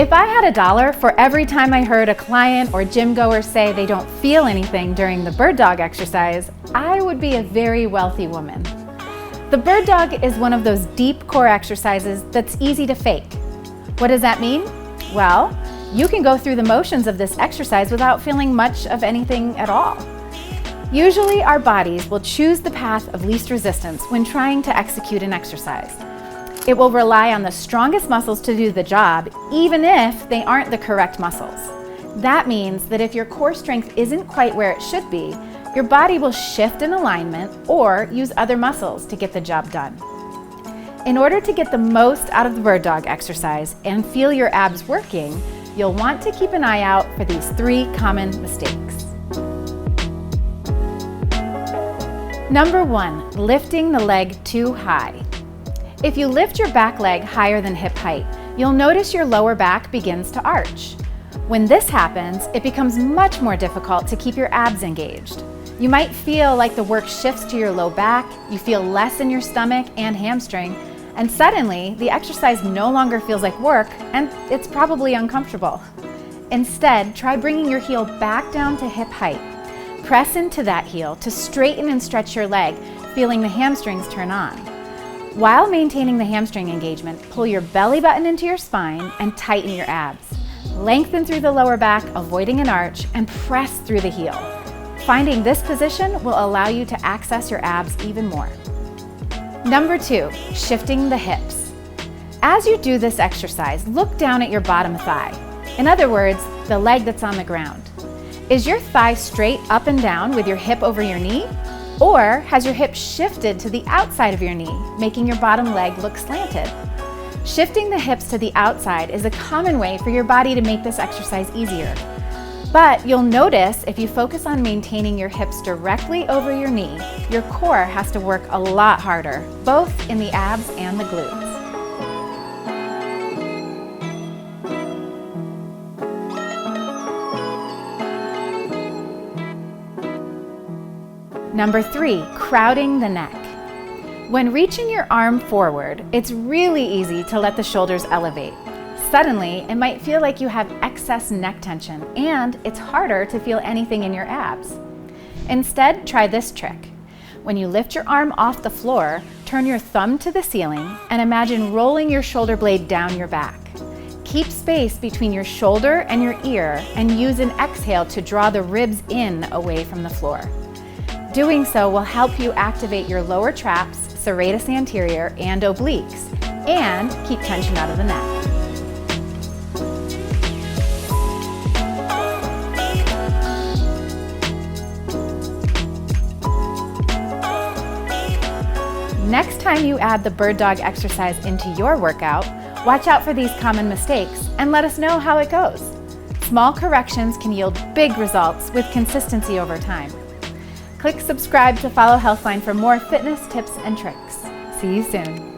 If I had $1 for every time I heard a client or gym goer say they don't feel anything during the bird dog exercise, I would be a very wealthy woman. The bird dog is one of those deep core exercises that's easy to fake. What does that mean? Well, you can go through the motions of this exercise without feeling much of anything at all. Usually our bodies will choose the path of least resistance when trying to execute an exercise. It will rely on the strongest muscles to do the job, even if they aren't the correct muscles. That means that if your core strength isn't quite where it should be, your body will shift in alignment or use other muscles to get the job done. In order to get the most out of the bird dog exercise and feel your abs working, you'll want to keep an eye out for these 3 common mistakes. Number 1, lifting the leg too high. If you lift your back leg higher than hip height, you'll notice your lower back begins to arch. When this happens, it becomes much more difficult to keep your abs engaged. You might feel like the work shifts to your low back, you feel less in your stomach and hamstring, and suddenly the exercise no longer feels like work and it's probably uncomfortable. Instead, try bringing your heel back down to hip height. Press into that heel to straighten and stretch your leg, feeling the hamstrings turn on. While maintaining the hamstring engagement, pull your belly button into your spine and tighten your abs. Lengthen through the lower back, avoiding an arch, and press through the heel. Finding this position will allow you to access your abs even more. Number 2, shifting the hips. As you do this exercise, look down at your bottom thigh. In other words, the leg that's on the ground. Is your thigh straight up and down with your hip over your knee? Or has your hip shifted to the outside of your knee, making your bottom leg look slanted? Shifting the hips to the outside is a common way for your body to make this exercise easier. But you'll notice if you focus on maintaining your hips directly over your knee, your core has to work a lot harder, both in the abs and the glutes. Number 3, crowding the neck. When reaching your arm forward, it's really easy to let the shoulders elevate. Suddenly, it might feel like you have excess neck tension, and it's harder to feel anything in your abs. Instead, try this trick. When you lift your arm off the floor, turn your thumb to the ceiling and imagine rolling your shoulder blade down your back. Keep space between your shoulder and your ear and use an exhale to draw the ribs in away from the floor. Doing so will help you activate your lower traps, serratus anterior, and obliques, and keep tension out of the neck. Next time you add the bird dog exercise into your workout, watch out for these common mistakes and let us know how it goes. Small corrections can yield big results with consistency over time. Click subscribe to follow Healthline for more fitness tips and tricks. See you soon.